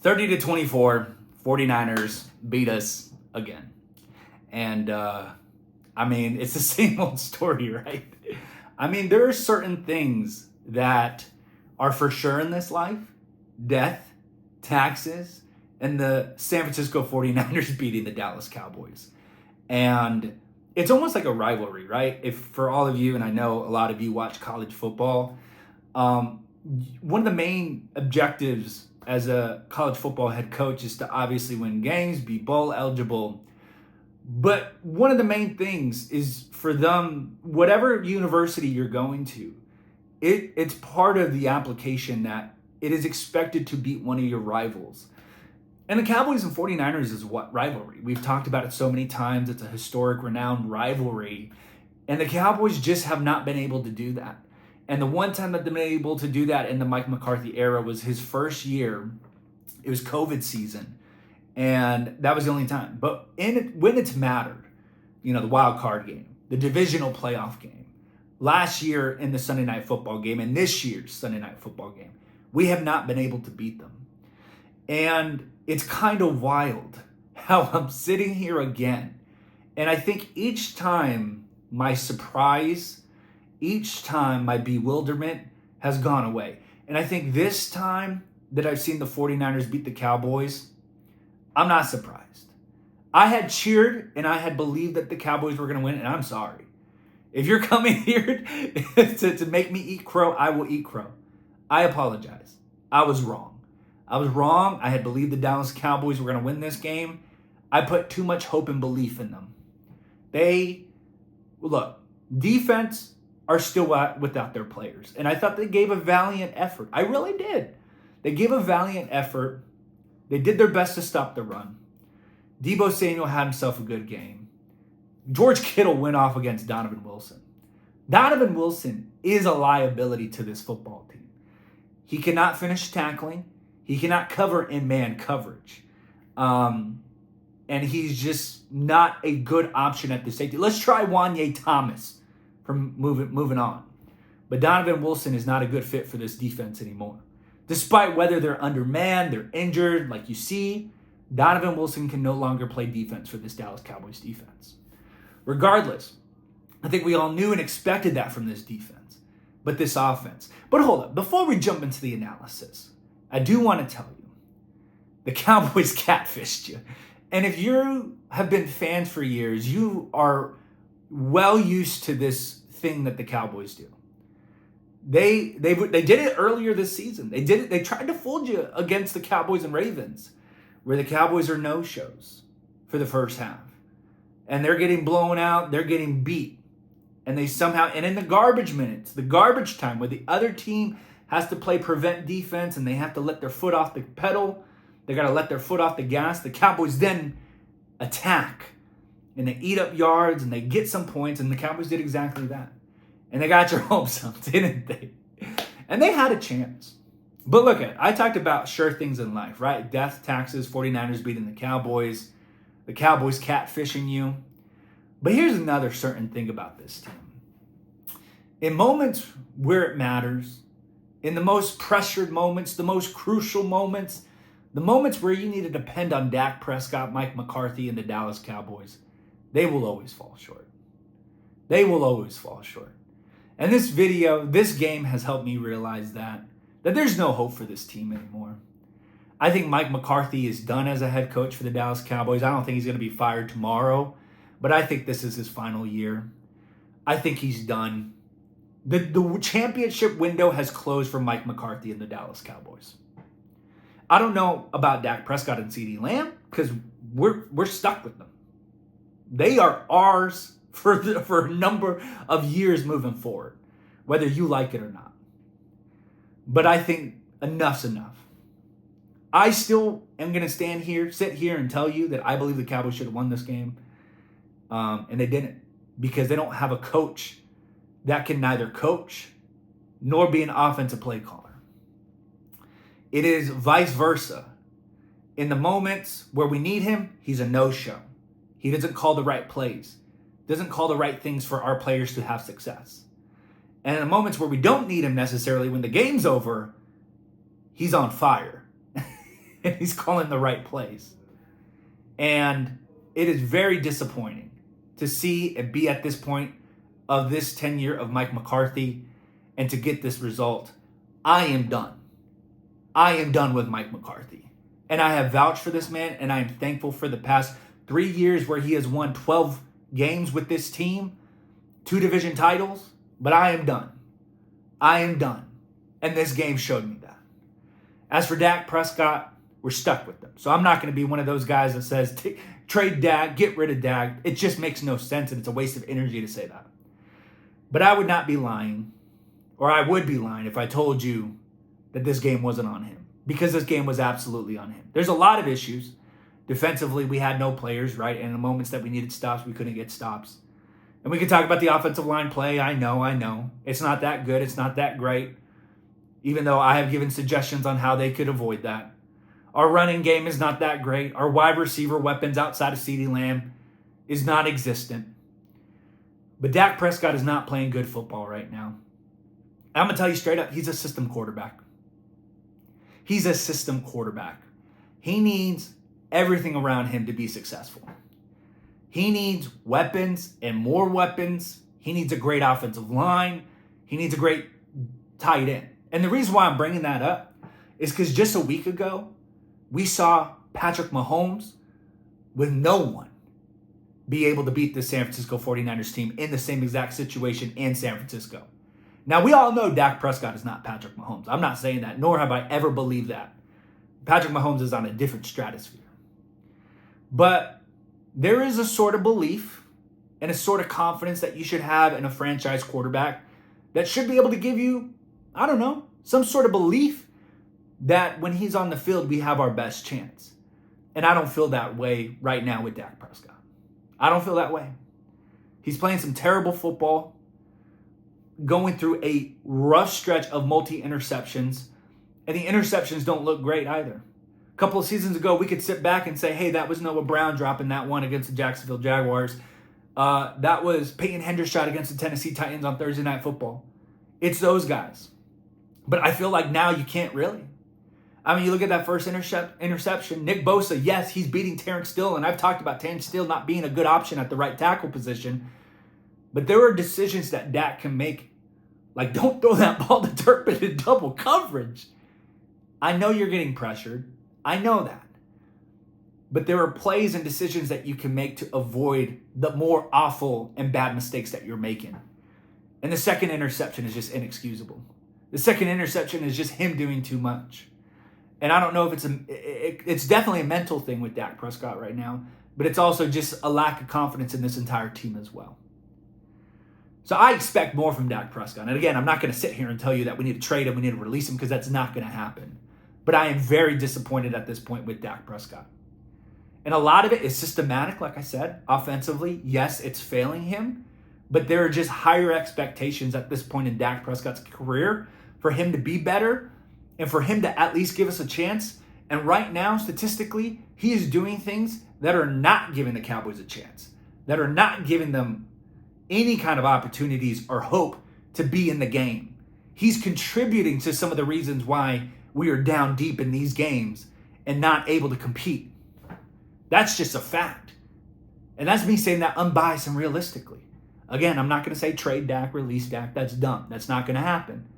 30-24, 49ers beat us again. And, it's the same old story, right? There are certain things that are for sure in this life. Death, taxes, and the San Francisco 49ers beating the Dallas Cowboys. And it's almost like a rivalry, right? If for all of you, and I know a lot of you watch college football, one of the main objectives as a college football head coach is to obviously win games, be bowl eligible. But one of the main things is for them, whatever university you're going to, it's part of the application that it is expected to beat one of your rivals. And the Cowboys and 49ers is what rivalry? We've talked about it so many times. It's a historic, renowned rivalry. And the Cowboys just have not been able to do that. And the one time that they've been able to do that in the Mike McCarthy era was his first year. It was COVID season. And that was the only time. But when it's mattered, the wild card game, the divisional playoff game, last year in the Sunday Night Football game, and this year's Sunday Night Football game, we have not been able to beat them. And it's kind of wild how I'm sitting here again. And I think each time my surprise, each time my bewilderment has gone away. And I think this time that I've seen the 49ers beat the Cowboys, I'm not surprised. I had cheered and I had believed that the Cowboys were going to win, and I'm sorry. If you're coming here to make me eat crow, I will eat crow. I apologize. I was wrong. I had believed the Dallas Cowboys were going to win this game. I put too much hope and belief in them. Defense are still without their players. And I thought they gave a valiant effort. I really did. They gave a valiant effort. They did their best to stop the run. Deebo Samuel had himself a good game. George Kittle went off against Donovan Wilson. Donovan Wilson is a liability to this football team. He cannot finish tackling. He cannot cover in man coverage. And he's just not a good option at the safety. Let's try Wanye Thomas from moving on. But Donovan Wilson is not a good fit for this defense anymore. Despite whether they're undermanned, they're injured, like you see, Donovan Wilson can no longer play defense for this Dallas Cowboys defense. Regardless, I think we all knew and expected that from this defense, but this offense. But hold up, before we jump into the analysis, I do want to tell you, the Cowboys catfished you. And if you have been fans for years, you are well used to this thing that the Cowboys do. They did it earlier this season. They tried to fool you against the Cowboys and Ravens, where the Cowboys are no-shows for the first half. And they're getting blown out, they're getting beat. And in the garbage minutes, the garbage time where the other team has to play prevent defense and they have to let their foot off the pedal, they got to let their foot off the gas. The Cowboys then attack and they eat up yards and they get some points, and the Cowboys did exactly that. And they got your hopes up, didn't they? And they had a chance. But look I talked about sure things in life, right? Death, taxes, 49ers beating the Cowboys catfishing you. But here's another certain thing about this team. In moments where it matters, in the most pressured moments, the most crucial moments, the moments where you need to depend on Dak Prescott, Mike McCarthy, and the Dallas Cowboys, they will always fall short. They will always fall short. And this game has helped me realize that there's no hope for this team anymore. I think Mike McCarthy is done as a head coach for the Dallas Cowboys. I don't think he's going to be fired tomorrow, but I think this is his final year. I think he's done. The championship window has closed for Mike McCarthy and the Dallas Cowboys. I don't know about Dak Prescott and CeeDee Lamb because we're stuck with them. They are ours for a number of years moving forward, whether you like it or not. But I think enough's enough. I still am going to sit here and tell you that I believe the Cowboys should have won this game. And they didn't, because they don't have a coach that can neither coach nor be an offensive play caller. It is vice versa. In the moments where we need him, he's a no-show. He doesn't call the right plays. Doesn't call the right things for our players to have success. And in the moments where we don't need him necessarily, when the game's over, he's on fire. and he's calling the right plays. And it is very disappointing to see and be at this point of this tenure of Mike McCarthy and to get this result. I am done. I am done with Mike McCarthy. And I have vouched for this man, and I am thankful for the past 3 years where he has won 12 games with this team, 2 division titles, but I am done. I am done. And this game showed me that. As for Dak Prescott, we're stuck with them. So I'm not going to be one of those guys that says, trade Dak, get rid of Dak. It just makes no sense, and it's a waste of energy to say that. But I would not be lying, or I would be lying if I told you that this game wasn't on him, because this game was absolutely on him. There's a lot of issues. Defensively, we had no players, right? And in the moments that we needed stops, we couldn't get stops. And we could talk about the offensive line play. I know. It's not that good. It's not that great. Even though I have given suggestions on how they could avoid that. Our running game is not that great. Our wide receiver weapons outside of CeeDee Lamb is non-existent. But Dak Prescott is not playing good football right now. I'm going to tell you straight up, he's a system quarterback. He's a system quarterback. He needs everything around him to be successful. He needs weapons and more weapons. He needs a great offensive line. He needs a great tight end. And the reason why I'm bringing that up is because just a week ago, we saw Patrick Mahomes with no one be able to beat the San Francisco 49ers team in the same exact situation in San Francisco. Now, we all know Dak Prescott is not Patrick Mahomes. I'm not saying that, nor have I ever believed that. Patrick Mahomes is on a different stratosphere. But there is a sort of belief and a sort of confidence that you should have in a franchise quarterback that should be able to give you, I don't know, some sort of belief that when he's on the field, we have our best chance. And I don't feel that way right now with Dak Prescott. I don't feel that way. He's playing some terrible football, going through a rough stretch of multi-interceptions, and the interceptions don't look great either. A couple of seasons ago, we could sit back and say, hey, that was Noah Brown dropping that one against the Jacksonville Jaguars. That was Peyton Hendershot against the Tennessee Titans on Thursday Night Football. It's those guys. But I feel like now you can't really. I mean, you look at that first interception. Nick Bosa, yes, he's beating Terrence Steele, and I've talked about Terrence Steele not being a good option at the right tackle position. But there are decisions that Dak can make. Like, don't throw that ball to Turpin in double coverage. I know you're getting pressured. I know that. But there are plays and decisions that you can make to avoid the more awful and bad mistakes that you're making. And the second interception is just inexcusable. The second interception is just him doing too much. And I don't know if it's definitely a mental thing with Dak Prescott right now, but it's also just a lack of confidence in this entire team as well. So I expect more from Dak Prescott. And again, I'm not going to sit here and tell you that we need to trade him, we need to release him, because that's not going to happen. But I am very disappointed at this point with Dak Prescott. And a lot of it is systematic, like I said, offensively. Yes, it's failing him, but there are just higher expectations at this point in Dak Prescott's career for him to be better and for him to at least give us a chance. And right now, statistically, he is doing things that are not giving the Cowboys a chance, that are not giving them any kind of opportunities or hope to be in the game. He's contributing to some of the reasons why we are down deep in these games and not able to compete. That's just a fact. And that's me saying that unbiased and realistically. Again, I'm not going to say trade Dak, release Dak. That's dumb. That's not going to happen.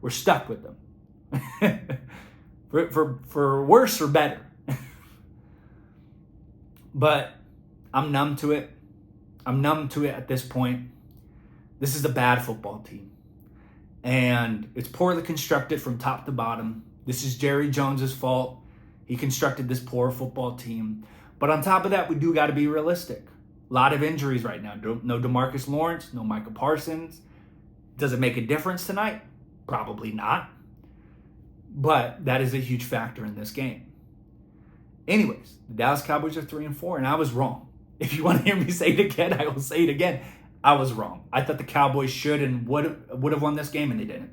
We're stuck with them. for worse or better. But I'm numb to it. I'm numb to it at this point. This is a bad football team. And it's poorly constructed from top to bottom. This is Jerry Jones's fault. He constructed this poor football team. But on top of that, we do got to be realistic. A lot of injuries right now. No DeMarcus Lawrence, no Micah Parsons. Does it make a difference tonight? Probably not. But that is a huge factor in this game. Anyways, the Dallas Cowboys are 3-4, and I was wrong. If you want to hear me say it again, I will say it again. I was wrong. I thought the Cowboys should and would have won this game, and they didn't.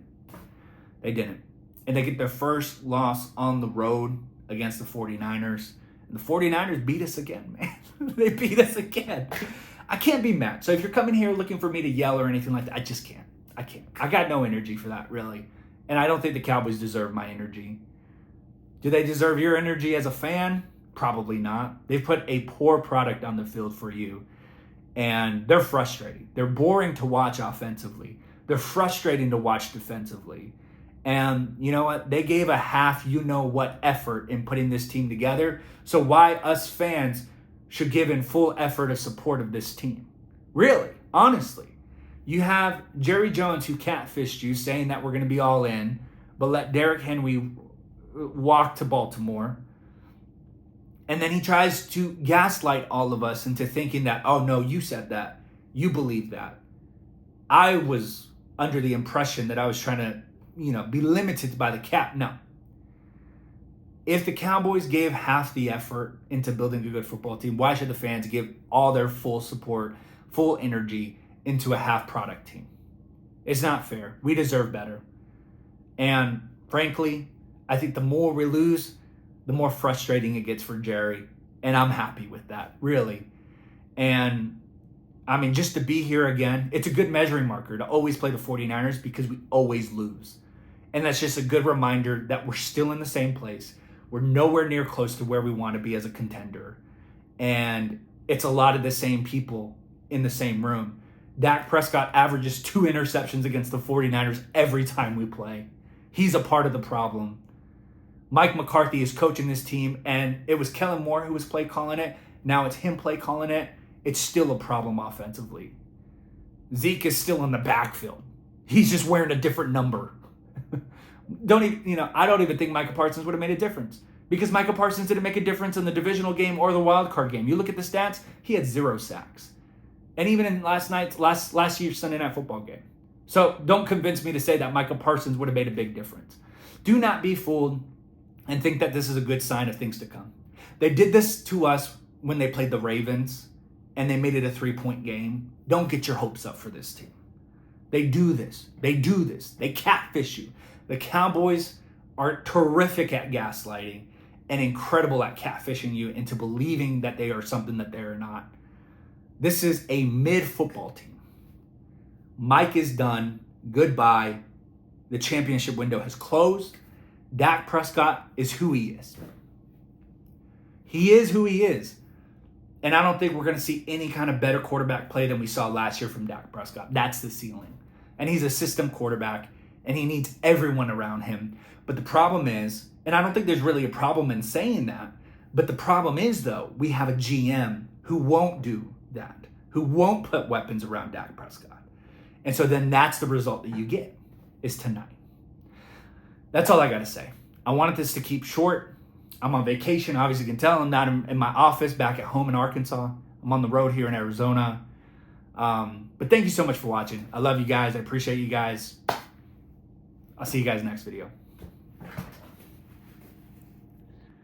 They didn't. And they get their first loss on the road against the 49ers. And the 49ers beat us again, man. They beat us again. I can't be mad. So if you're coming here looking for me to yell or anything like that, I just can't. I can't. I got no energy for that, really. And I don't think the Cowboys deserve my energy. Do they deserve your energy as a fan? Probably not. They've put a poor product on the field for you, and they're frustrating. They're boring to watch offensively. They're frustrating to watch defensively. And you know what? They gave a half you-know-what effort in putting this team together. So why us fans should give in full effort of support of this team? Really, honestly. You have Jerry Jones, who catfished you, saying that we're going to be all in, but let Derrick Henry walk to Baltimore. And then he tries to gaslight all of us into thinking that, oh no, you said that. You believe that. I was under the impression that I was trying to, be limited by the cap. No. If the Cowboys gave half the effort into building a good football team, why should the fans give all their full support, full energy into a half product team? It's not fair. We deserve better. And frankly, I think the more we lose, the more frustrating it gets for Jerry. And I'm happy with that, really. And I mean, just to be here again, it's a good measuring marker to always play the 49ers because we always lose. And that's just a good reminder that we're still in the same place. We're nowhere near close to where we want to be as a contender. And it's a lot of the same people in the same room. Dak Prescott averages 2 interceptions against the 49ers every time we play. He's a part of the problem. Mike McCarthy is coaching this team, and it was Kellen Moore who was play calling it. Now it's him play calling it. It's still a problem offensively. Zeke is still in the backfield. He's just wearing a different number. I don't even think Micah Parsons would have made a difference, because Micah Parsons didn't make a difference in the divisional game or the wild card game. You look at the stats, he had 0 sacks. And even in last year's Sunday Night Football game. So don't convince me to say that Micah Parsons would have made a big difference. Do not be fooled and think that this is a good sign of things to come. They did this to us when they played the Ravens, and they made it a 3-point game. Don't get your hopes up for this team. They do this. They catfish you. The Cowboys are terrific at gaslighting and incredible at catfishing you into believing that they are something that they are not. This is a mid-football team. Mike is done. Goodbye. The championship window has closed. Dak Prescott is who he is. He is who he is. And I don't think we're going to see any kind of better quarterback play than we saw last year from Dak Prescott. That's the ceiling. And he's a system quarterback, and he needs everyone around him. But the problem is, and I don't think there's really a problem in saying that, but the problem is, though, we have a GM who won't do that, who won't put weapons around Dak Prescott. And so then that's the result that you get, is tonight. That's all I got to say. I wanted this to keep short. I'm on vacation. Obviously, you can tell I'm not in my office back at home in Arkansas. I'm on the road here in Arizona. But thank you so much for watching. I love you guys. I appreciate you guys. I'll see you guys next video.